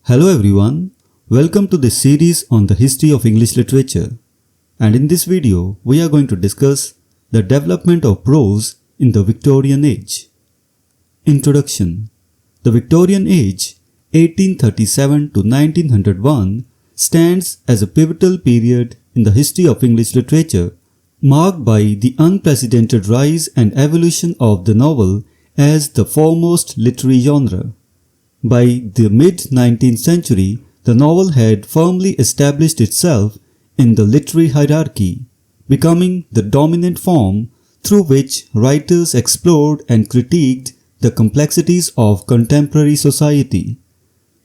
Hello everyone, welcome to this series on the history of English literature. And in this video, we are going to discuss the development of prose in the Victorian age. Introduction. The Victorian age, 1837 to 1901, stands as a pivotal period in the history of English literature, marked by the unprecedented rise and evolution of the novel as the foremost literary genre. By the mid-19th century, the novel had firmly established itself in the literary hierarchy, becoming the dominant form through which writers explored and critiqued the complexities of contemporary society.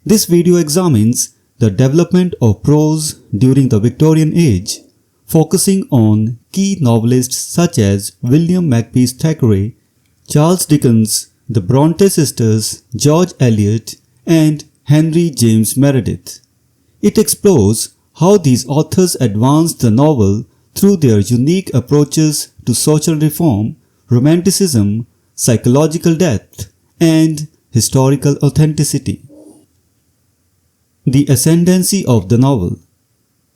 This video examines the development of prose during the Victorian age, focusing on key novelists such as William Makepeace Thackeray, Charles Dickens, the Bronte sisters, George Eliot, and Henry James Meredith. It explores how these authors advanced the novel through their unique approaches to social reform, romanticism, psychological depth, and historical authenticity. The ascendancy of the novel.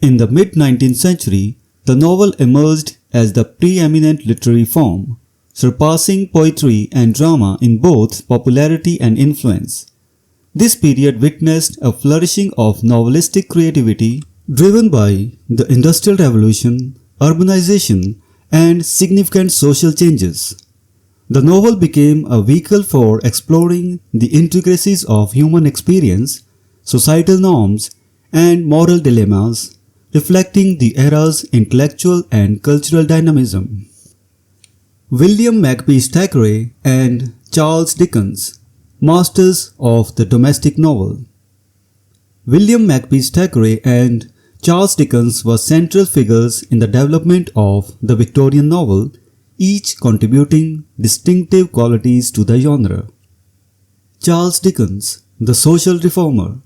In the mid-19th century, the novel emerged as the preeminent literary form, surpassing poetry and drama in both popularity and influence. This period witnessed a flourishing of novelistic creativity driven by the Industrial Revolution, urbanization, and significant social changes. The novel became a vehicle for exploring the intricacies of human experience, societal norms, and moral dilemmas, reflecting the era's intellectual and cultural dynamism. William Makepeace Thackeray and Charles Dickens, masters of the domestic novel. William Makepeace Thackeray and Charles Dickens were central figures in the development of the Victorian novel, each contributing distinctive qualities to the genre. Charles Dickens, the social reformer.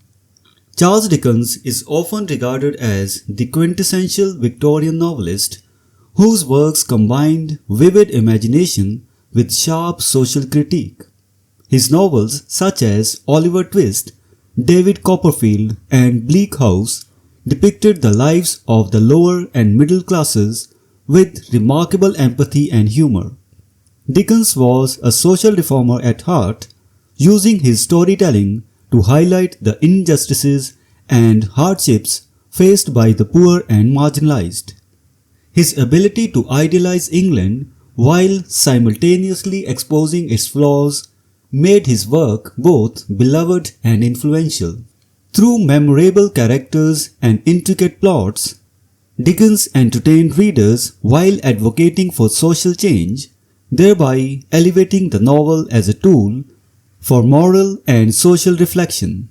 Charles Dickens is often regarded as the quintessential Victorian novelist whose works combined vivid imagination with sharp social critique. His novels such as Oliver Twist, David Copperfield, and Bleak House depicted the lives of the lower and middle classes with remarkable empathy and humor. Dickens was a social reformer at heart, using his storytelling to highlight the injustices and hardships faced by the poor and marginalized. His ability to idealize England while simultaneously exposing its flaws made his work both beloved and influential. Through memorable characters and intricate plots, Dickens entertained readers while advocating for social change, thereby elevating the novel as a tool for moral and social reflection.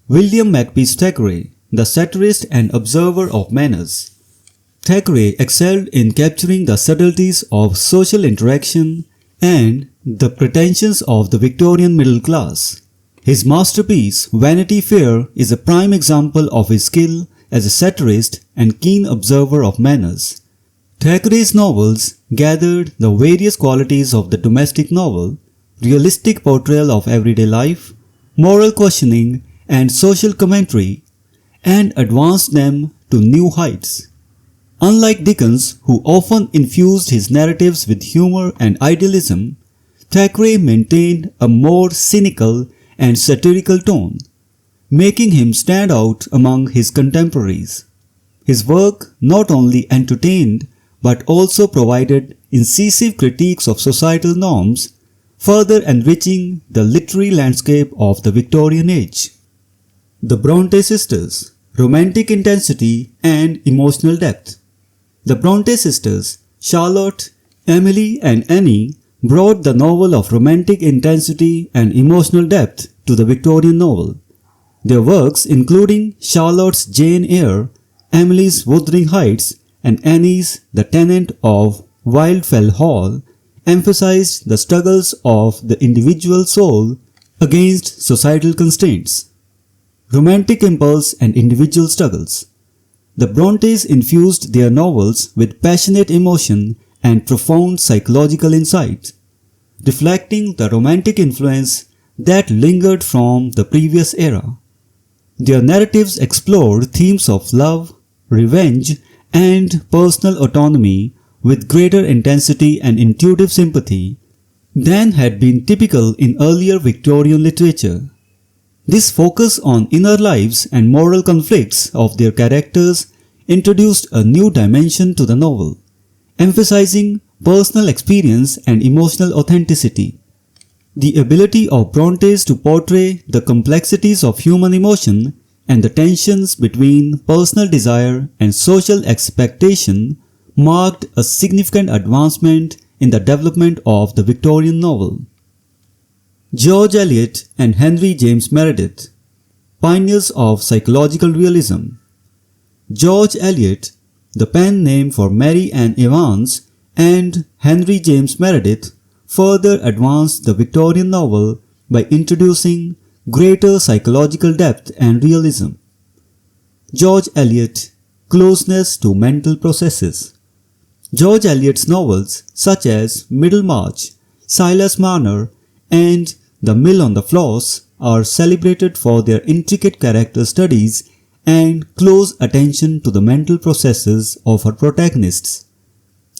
William Makepeace Thackeray, the satirist and observer of manners. Thackeray excelled in capturing the subtleties of social interaction and the pretensions of the Victorian middle class. His masterpiece, Vanity Fair, is a prime example of his skill as a satirist and keen observer of manners. Thackeray's novels gathered the various qualities of the domestic novel, realistic portrayal of everyday life, moral questioning, and social commentary, and advanced them to new heights. Unlike Dickens, who often infused his narratives with humor and idealism, Thackeray maintained a more cynical and satirical tone, making him stand out among his contemporaries. His work not only entertained but also provided incisive critiques of societal norms, further enriching the literary landscape of the Victorian age. The Bronte sisters, romantic intensity and emotional depth. The Bronte sisters, Charlotte, Emily, and Annie, brought the novel of romantic intensity and emotional depth to the Victorian novel. Their works, including Charlotte's Jane Eyre, Emily's Wuthering Heights, and Annie's The Tenant of Wildfell Hall, emphasized the struggles of the individual soul against societal constraints. Romantic impulse and individual struggles. The Brontes infused their novels with passionate emotion and profound psychological insight, reflecting the romantic influence that lingered from the previous era. Their narratives explored themes of love, revenge, and personal autonomy with greater intensity and intuitive sympathy than had been typical in earlier Victorian literature. This focus on inner lives and moral conflicts of their characters introduced a new dimension to the novel, emphasizing personal experience and emotional authenticity. The ability of Brontes to portray the complexities of human emotion and the tensions between personal desire and social expectation marked a significant advancement in the development of the Victorian novel. George Eliot and Henry James Meredith, pioneers of psychological realism. George Eliot, the pen name for Mary Ann Evans, and Henry James Meredith further advanced the Victorian novel by introducing greater psychological depth and realism. George Eliot, closeness to mental processes. George Eliot's novels such as Middlemarch, Silas Marner, and The Mill on the Floss are celebrated for their intricate character studies and close attention to the mental processes of her protagonists.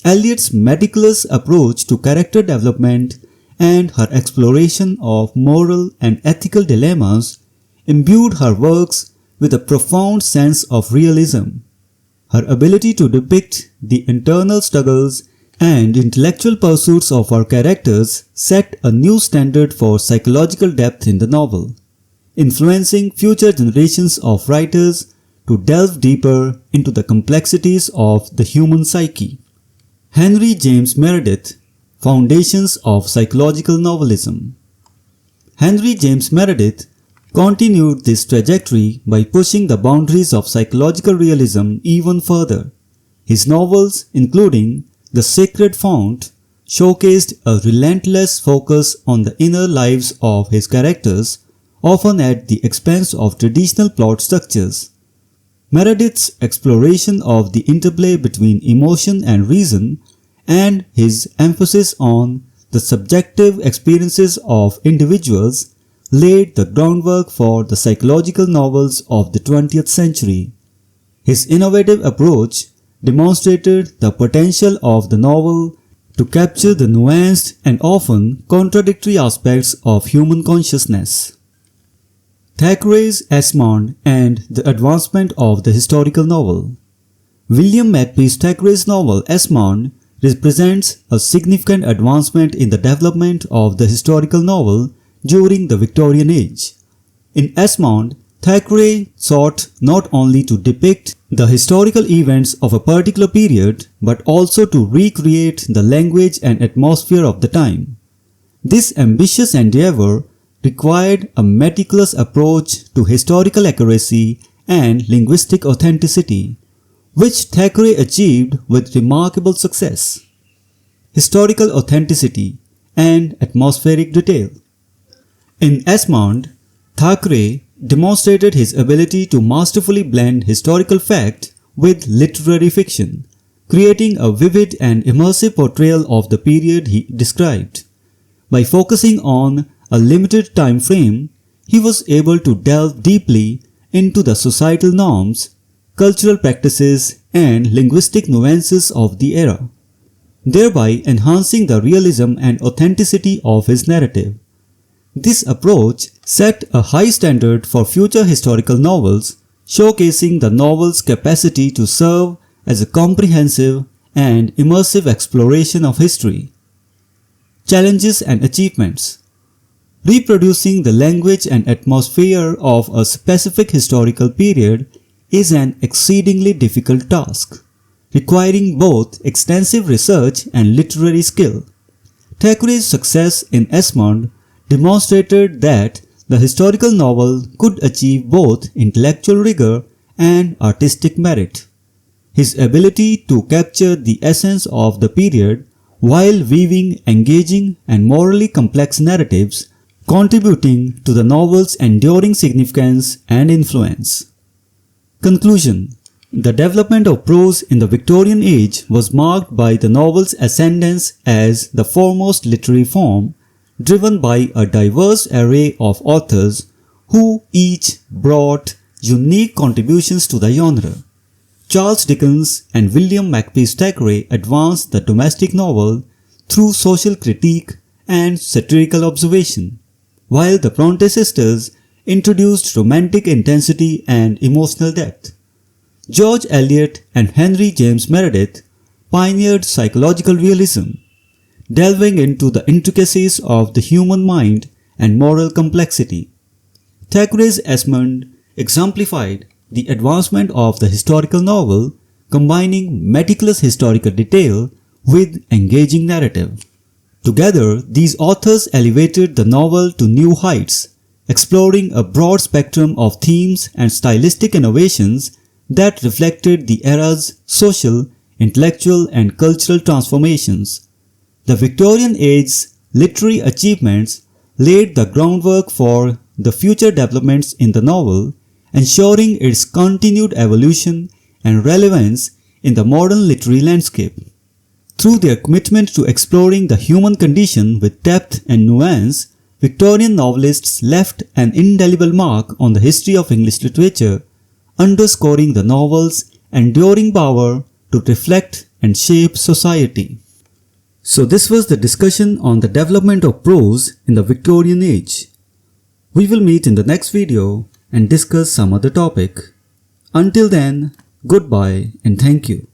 Eliot's meticulous approach to character development and her exploration of moral and ethical dilemmas imbued her works with a profound sense of realism. Her ability to depict the internal struggles and intellectual pursuits of her characters set a new standard for psychological depth in the novel, influencing future generations of writers to delve deeper into the complexities of the human psyche. Henry James Meredith, Foundations of Psychological Novelism. Henry James Meredith continued this trajectory by pushing the boundaries of psychological realism even further. His novels, including The Sacred Fount, showcased a relentless focus on the inner lives of his characters, often at the expense of traditional plot structures. Meredith's exploration of the interplay between emotion and reason and his emphasis on the subjective experiences of individuals laid the groundwork for the psychological novels of the 20th century. His innovative approach demonstrated the potential of the novel to capture the nuanced and often contradictory aspects of human consciousness. Thackeray's Esmond and the Advancement of the Historical Novel. William Makepeace Thackeray's novel Esmond represents a significant advancement in the development of the historical novel during the Victorian Age. In Esmond, Thackeray sought not only to depict the historical events of a particular period but also to recreate the language and atmosphere of the time. This ambitious endeavor required a meticulous approach to historical accuracy and linguistic authenticity, which Thackeray achieved with remarkable success. Historical authenticity and atmospheric detail. In Esmond, Thackeray demonstrated his ability to masterfully blend historical fact with literary fiction, creating a vivid and immersive portrayal of the period he described. By focusing on a limited time frame, he was able to delve deeply into the societal norms, cultural practices, and linguistic nuances of the era, thereby enhancing the realism and authenticity of his narrative. This approach set a high standard for future historical novels, showcasing the novel's capacity to serve as a comprehensive and immersive exploration of history. Challenges and achievements. Reproducing the language and atmosphere of a specific historical period is an exceedingly difficult task, requiring both extensive research and literary skill. Thackeray's success in Esmond demonstrated that the historical novel could achieve both intellectual rigor and artistic merit. His ability to capture the essence of the period while weaving engaging and morally complex narratives contributing to the novel's enduring significance and influence. Conclusion. The development of prose in the Victorian age was marked by the novel's ascendance as the foremost literary form, driven by a diverse array of authors who each brought unique contributions to the genre. Charles Dickens and William Makepeace Thackeray advanced the domestic novel through social critique and satirical observation, while the Bronte sisters introduced romantic intensity and emotional depth. George Eliot and Henry James Meredith pioneered psychological realism, delving into the intricacies of the human mind and moral complexity. Thackeray's Esmond exemplified the advancement of the historical novel, combining meticulous historical detail with engaging narrative. Together, these authors elevated the novel to new heights, exploring a broad spectrum of themes and stylistic innovations that reflected the era's social, intellectual, and cultural transformations. The Victorian Age's literary achievements laid the groundwork for the future developments in the novel, ensuring its continued evolution and relevance in the modern literary landscape. Through their commitment to exploring the human condition with depth and nuance, Victorian novelists left an indelible mark on the history of English literature, underscoring the novel's enduring power to reflect and shape society. So this was the discussion on the development of prose in the Victorian age. We will meet in the next video and discuss some other topic. Until then, goodbye and thank you.